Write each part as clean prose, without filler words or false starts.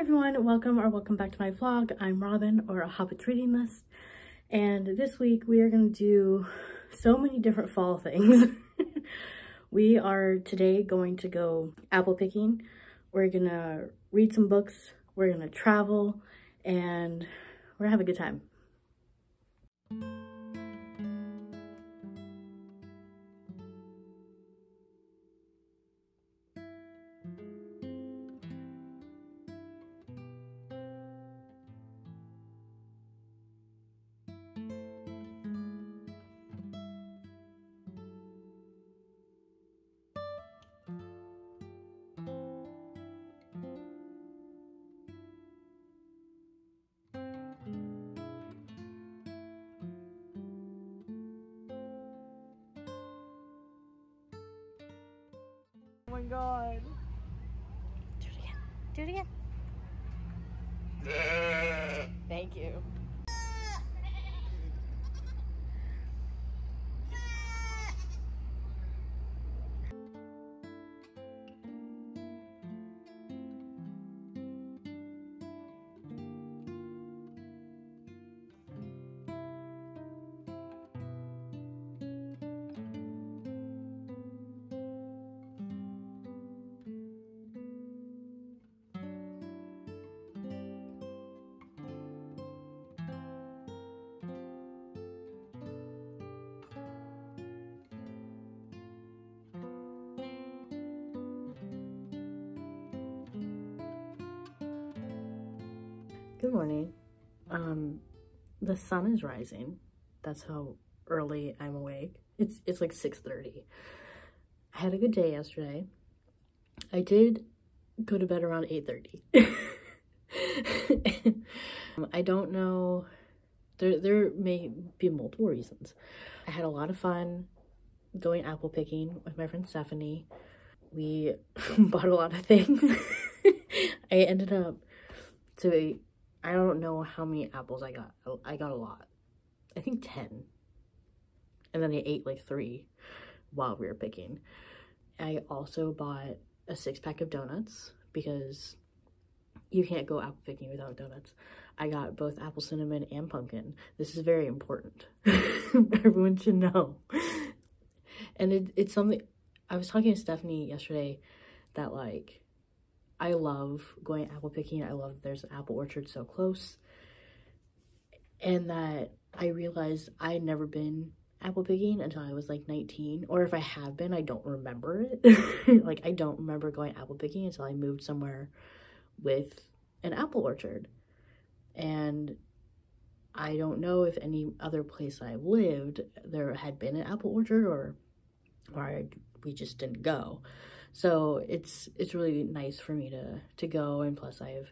everyone, welcome back to my vlog. I'm Robin, or a Hobbit reading list, and this week we are going to do so many different fall things. We are today going to go apple picking, we're gonna read some books, we're gonna travel, and we're gonna have a good time. Oh my god. Do it again. Do it again. Thank you. Good morning. The sun is rising. That's how early I'm awake. It's like 6:30. I had a good day yesterday. I did go to bed around 8:30. I don't know. There may be multiple reasons. I had a lot of fun going apple picking with my friend Stephanie. We bought a lot of things. I ended up I don't know how many apples I got. I got a lot. I think 10. And then I ate like 3 while we were picking. I also bought a 6-pack of donuts because you can't go apple picking without donuts. I got both apple cinnamon and pumpkin. This is very important. Everyone should know. And it's something, I was talking to Stephanie yesterday that like, I love going apple picking. I love that there's an apple orchard so close. And that I realized I'd never been apple picking until I was like 19. Or if I have been, I don't remember it. Like I don't remember going apple picking until I moved somewhere with an apple orchard. And I don't know if any other place I lived, there had been an apple orchard or we just didn't go. So it's really nice for me to go, and plus I have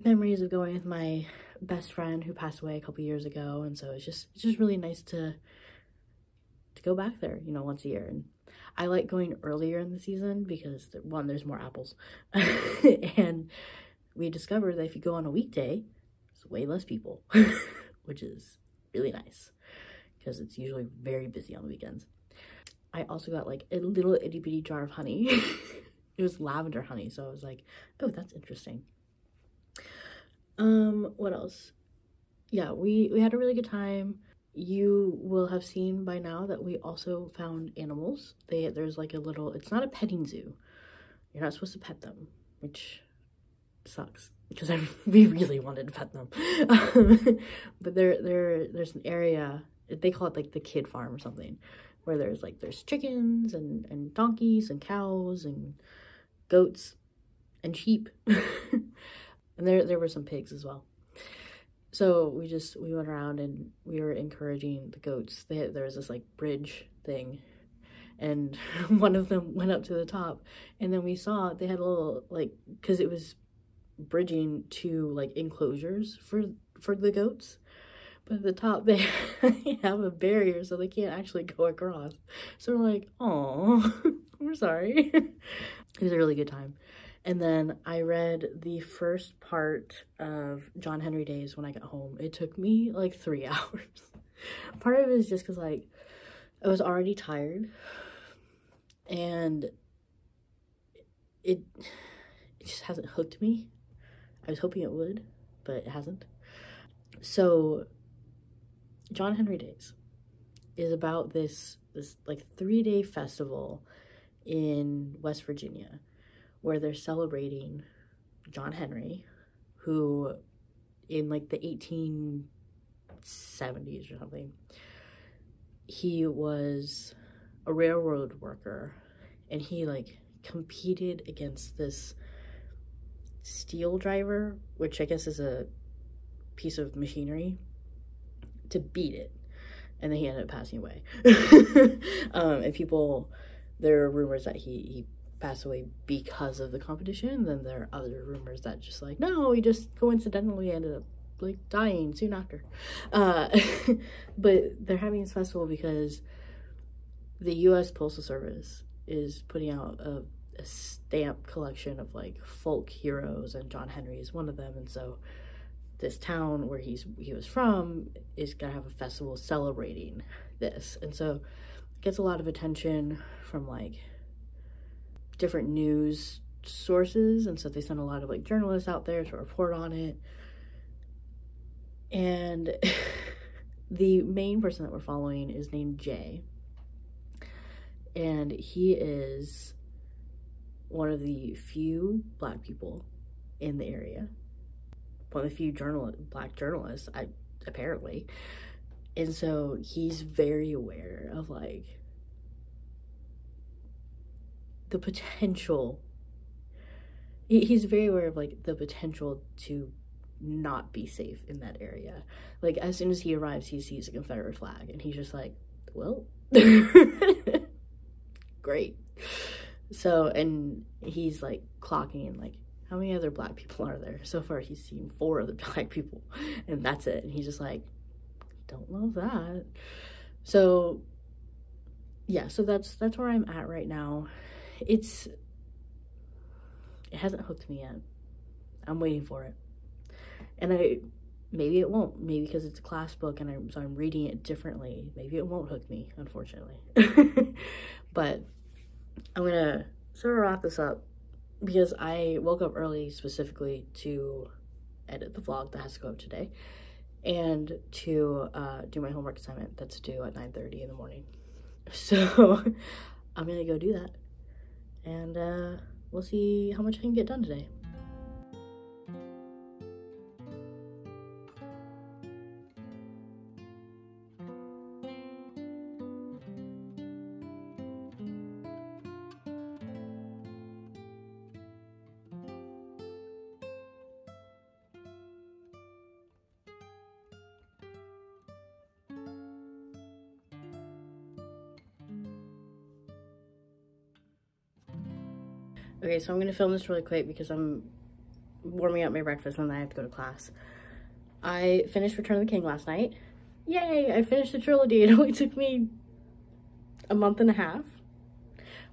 memories of going with my best friend who passed away a couple years ago, and so it's just really nice to go back there, you know, once a year. And I like going earlier in the season because one, there's more apples, and we discovered that if you go on a weekday, there's way less people, which is really nice because it's usually very busy on the weekends. I also got like a little itty bitty jar of honey. It was lavender honey, so I was like, oh, that's interesting. What else? Yeah, we had a really good time. You will have seen by now that we also found animals. There's like a little, it's not a petting zoo. You're not supposed to pet them, which sucks because we really wanted to pet them. But there's an area, they call it like the kid farm or something, where there's chickens and donkeys and cows and goats and sheep. And there were some pigs as well. So we went around and we were encouraging the goats. There was this like bridge thing, and one of them went up to the top, and then we saw they had a little like, because it was bridging to like enclosures for the goats. But at the top, they have a barrier so they can't actually go across. So we're like, oh, we're sorry. It was a really good time. And then I read the first part of John Henry Days when I got home. It took me like 3 hours. Part of it is just because like I was already tired. And it just hasn't hooked me. I was hoping it would, but it hasn't. So John Henry Days is about this like 3-day festival in West Virginia where they're celebrating John Henry, who in like the 1870s or something, he was a railroad worker, and he like competed against this steel driver, which I guess is a piece of machinery, to beat it, and then he ended up passing away. And people, there are rumors that he passed away because of the competition. Then there are other rumors that just like, no, he just coincidentally ended up like dying soon after. But they're having this festival because the U.S. Postal Service is putting out a stamp collection of like folk heroes, and John Henry is one of them. And so this town where he was from is gonna have a festival celebrating this, and so it gets a lot of attention from like different news sources, and so they send a lot of like journalists out there to report on it. And the main person that we're following is named Jay, and he is one of the few Black people in the area, one of the few Black journalists, apparently. And so he's very aware of like the potential. He's very aware of like the potential to not be safe in that area. Like as soon as he arrives, he sees a Confederate flag, and he's just like, well, great. So, and he's like clocking like, how many other Black people are there? So far he's seen 4 other Black people, and that's it. And he's just like, don't love that. So yeah, so that's where I'm at right now. It hasn't hooked me yet. I'm waiting for it. And maybe it won't. Maybe because it's a class book and I'm reading it differently. Maybe it won't hook me, unfortunately. But I'm gonna sort of wrap this up because I woke up early specifically to edit the vlog that has to go up today, and to do my homework assignment that's due at 9:30 in the morning. So I'm gonna go do that, and we'll see how much I can get done today. Okay, so I'm gonna film this really quick because I'm warming up my breakfast and then I have to go to class. I finished Return of the King last night. Yay! I finished the trilogy. It only took me a month and a half.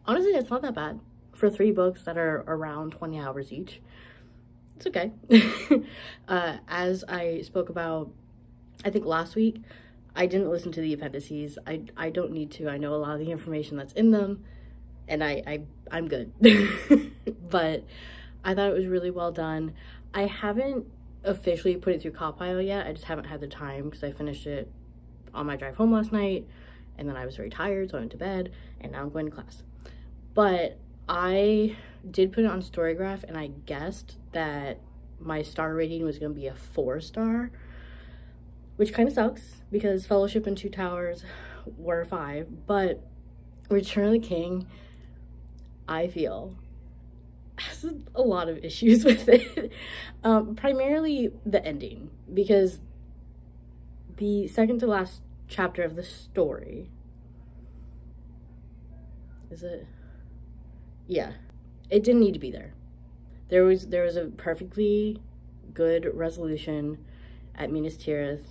Honestly, it's not that bad for 3 books that are around 20 hours each. It's okay. As I spoke about, I think last week, I didn't listen to the appendices. I don't need to. I know a lot of the information that's in them, and I'm good. But I thought it was really well done. I haven't officially put it through Compile yet. I just haven't had the time because I finished it on my drive home last night, and then I was very tired, so I went to bed, and now I'm going to class. But I did put it on Storygraph, and I guessed that my star rating was going to be a 4-star, which kind of sucks because Fellowship and Two Towers were 5, but Return of the King, I feel, has a lot of issues with it. Primarily the ending, because the second to last chapter of the story, is it? Yeah, it didn't need to be there. There was a perfectly good resolution at Minas Tirith.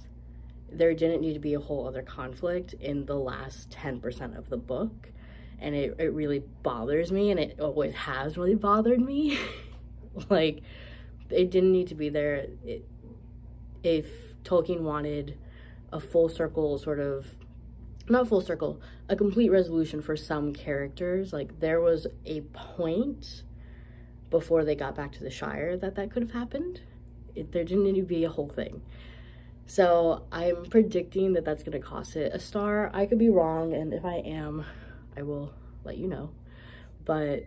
There didn't need to be a whole other conflict in the last 10% of the book. And it really bothers me, and it always has really bothered me. Like, it didn't need to be there. If Tolkien wanted a full circle sort of, not full circle, a complete resolution for some characters, like there was a point before they got back to the Shire that could have happened. There didn't need to be a whole thing. So I'm predicting that that's going to cost it a star. I could be wrong, and if I am, I will let you know. But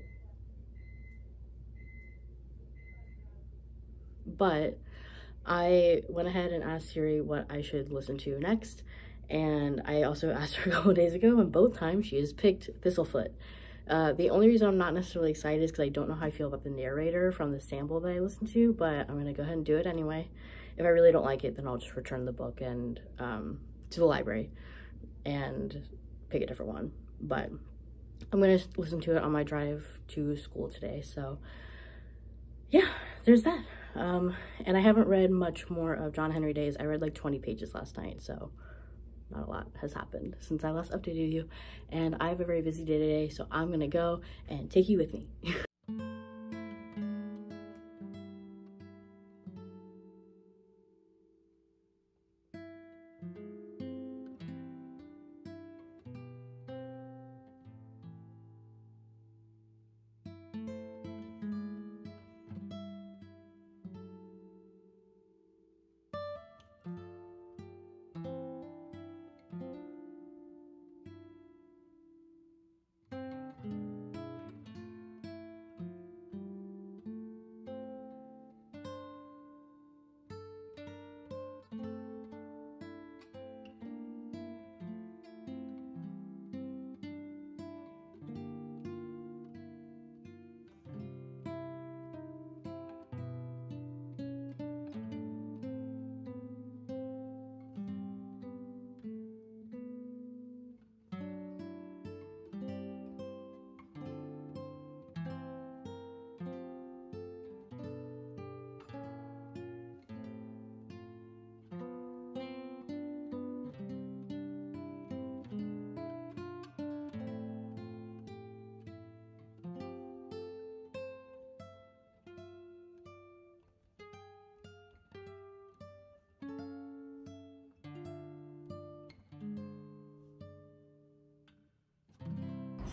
I went ahead and asked Siri what I should listen to next, and I also asked her a couple days ago, and both times she has picked Thistlefoot. The only reason I'm not necessarily excited is because I don't know how I feel about the narrator from the sample that I listened to, but I'm going to go ahead and do it anyway. If I really don't like it, then I'll just return the book and to the library and pick a different one. But I'm going to listen to it on my drive to school today. So yeah, there's that. And I haven't read much more of John Henry Days. I read like 20 pages last night, so not a lot has happened since I last updated you. And I have a very busy day today, so I'm gonna go and take you with me.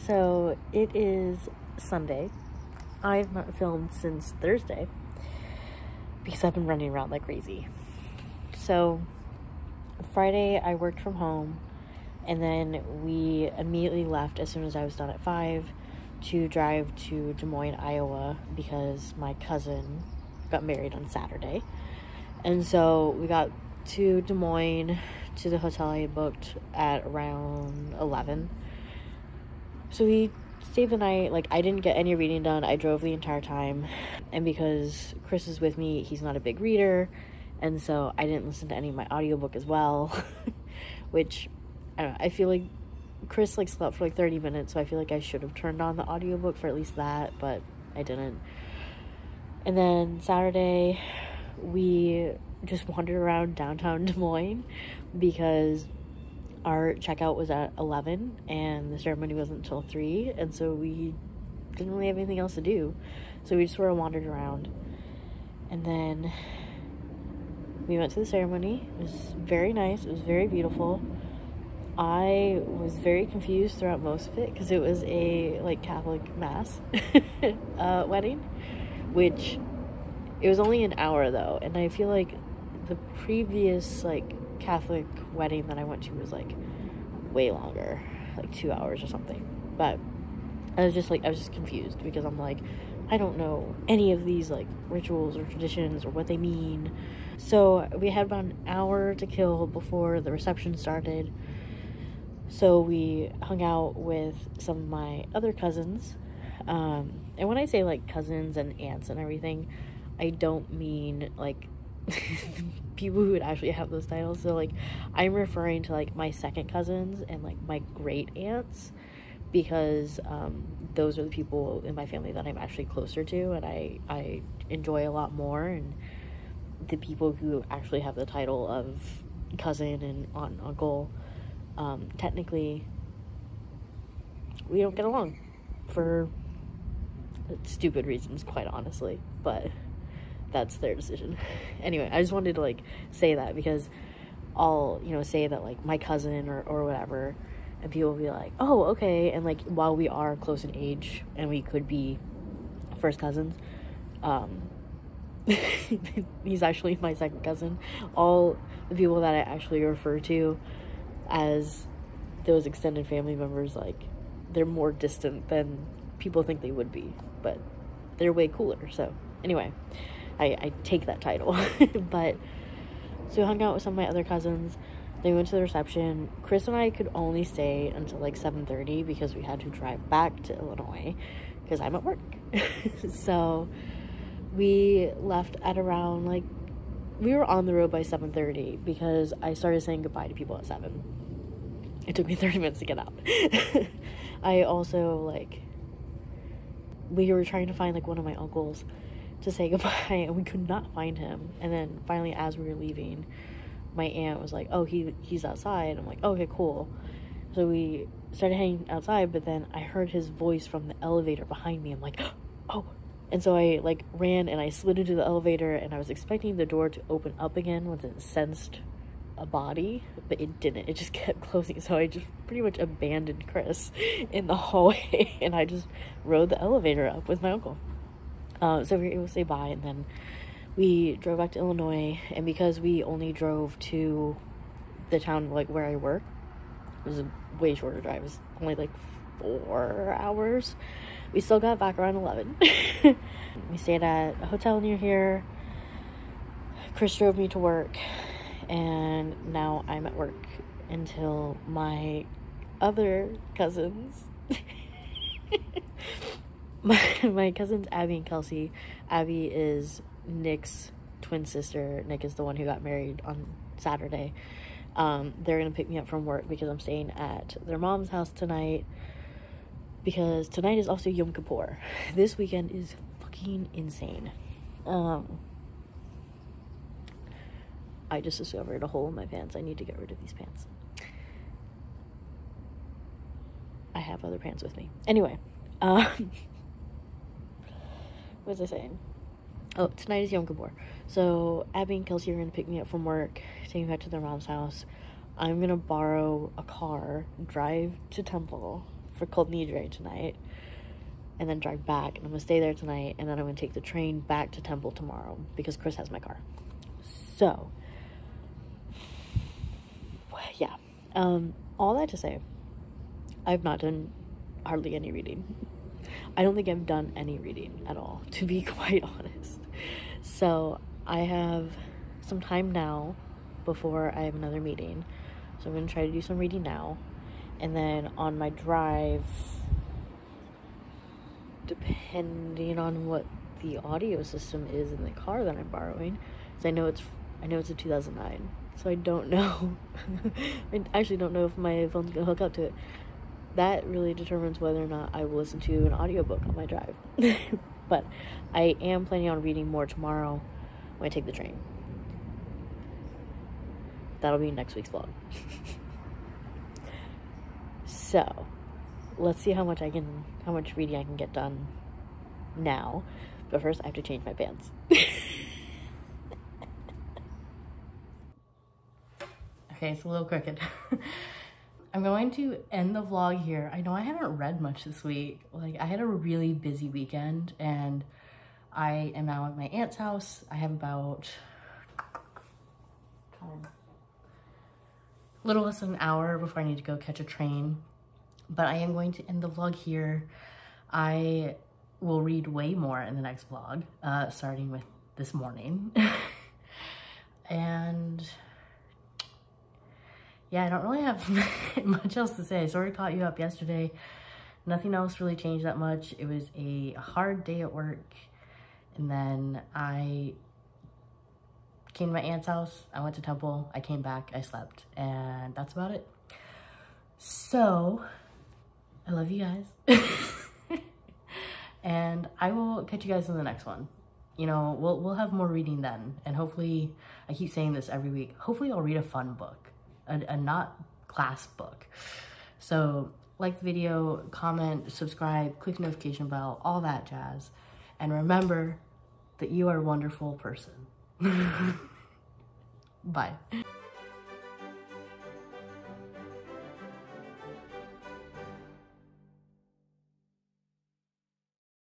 So it is Sunday. I've not filmed since Thursday because I've been running around like crazy. So Friday I worked from home, and then we immediately left as soon as I was done at 5 to drive to Des Moines, Iowa, because my cousin got married on Saturday. And so we got to Des Moines, to the hotel I had booked at around 11. So we stayed the night. Like, I didn't get any reading done. I drove the entire time. And because Chris is with me, he's not a big reader. And so I didn't listen to any of my audiobook as well. Which, I don't know, I feel like Chris, like, slept for, like, 30 minutes. So I feel like I should have turned on the audiobook for at least that. But I didn't. And then Saturday, we just wandered around downtown Des Moines because our checkout was at 11 and the ceremony wasn't until 3, and so we didn't really have anything else to do, so we just sort of wandered around. And then we went to the ceremony. It was very nice. It was very beautiful. I was very confused throughout most of it because it was a like Catholic mass wedding, which it was only an hour though, and I feel like the previous like Catholic wedding that I went to was like way longer, like 2 hours or something. But I was just confused because I'm like, I don't know any of these like rituals or traditions or what they mean. So we had about an hour to kill before the reception started. So we hung out with some of my other cousins. And when I say like cousins and aunts and everything, I don't mean like people who would actually have those titles. So like I'm referring to like my second cousins and like my great aunts, because those are the people in my family that I'm actually closer to and I enjoy a lot more. And the people who actually have the title of cousin and aunt and uncle, technically we don't get along for stupid reasons, quite honestly, but that's their decision. Anyway, I just wanted to like say that because I'll, you know, say that like my cousin or whatever, and people will be like, oh, okay. And like, while we are close in age and we could be first cousins, He's actually my second cousin. All the people that I actually refer to as those extended family members, like, they're more distant than people think they would be, but they're way cooler. So anyway, I take that title. But so we hung out with some of my other cousins. They went to the reception. Chris and I could only stay until like 7:30 because we had to drive back to Illinois because I'm at work. So we left at around, like, we were on the road by 7:30 because I started saying goodbye to people at 7. It took me 30 minutes to get out. I also, like, we were trying to find, like, one of my uncles to say goodbye, and we could not find him. And then finally, as we were leaving, my aunt was like, oh, he's outside. I'm like, oh, okay, cool. So we started hanging outside, but then I heard his voice from the elevator behind me. I'm like, oh. And so I, like, ran and I slid into the elevator, and I was expecting the door to open up again once it sensed a body, but it didn't. It just kept closing. So I just pretty much abandoned Chris in the hallway, and I just rode the elevator up with my uncle. So we were able to say bye, and then we drove back to Illinois. And because we only drove to the town, like, where I work, it was a way shorter drive. It was only like 4 hours. We still got back around 11. We stayed at a hotel near here. Chris drove me to work, and now I'm at work until my other cousins my cousins Abby and Kelsey. Abby is Nick's twin sister. Nick is the one who got married on Saturday. They're gonna pick me up from work because I'm staying at their mom's house tonight, because tonight is also Yom Kippur. This weekend is fucking insane. I just discovered a hole in my pants. I need to get rid of these pants. I have other pants with me. Anyway, what was I saying? Oh, tonight is Yom Kippur. So Abby and Kelsey are going to pick me up from work, take me back to their mom's house. I'm going to borrow a car, drive to Temple for Kol Nidre tonight, and then drive back. And I'm going to stay there tonight, and then I'm going to take the train back to Temple tomorrow because Chris has my car. So, yeah. All that to say, I've not done hardly any reading. I don't think I've done any reading at all, to be quite honest. So I have some time now before I have another meeting. So I'm going to try to do some reading now. And then on my drive, depending on what the audio system is in the car that I'm borrowing, because I know it's a 2009. So I don't know. I actually don't know if my phone's going to hook up to it. That really determines whether or not I will listen to an audiobook on my drive. But I am planning on reading more tomorrow when I take the train. That'll be next week's vlog. So, let's see how much reading I can get done now. But first, I have to change my pants. Okay, it's a little crooked. I'm going to end the vlog here. I know I haven't read much this week. Like, I had a really busy weekend, and I am now at my aunt's house. I have about a little less than an hour before I need to go catch a train. But I am going to end the vlog here. I will read way more in the next vlog, starting with this morning. And yeah, I don't really have much else to say. I sort of caught you up yesterday. Nothing else really changed that much. It was a hard day at work. And then I came to my aunt's house. I went to Temple. I came back. I slept. And that's about it. So, I love you guys. And I will catch you guys in the next one. You know, we'll have more reading then. And hopefully, I keep saying this every week, hopefully I'll read a fun book. A not class book. So like the video, comment, subscribe, click the notification bell, all that jazz. And remember that you are a wonderful person. Bye.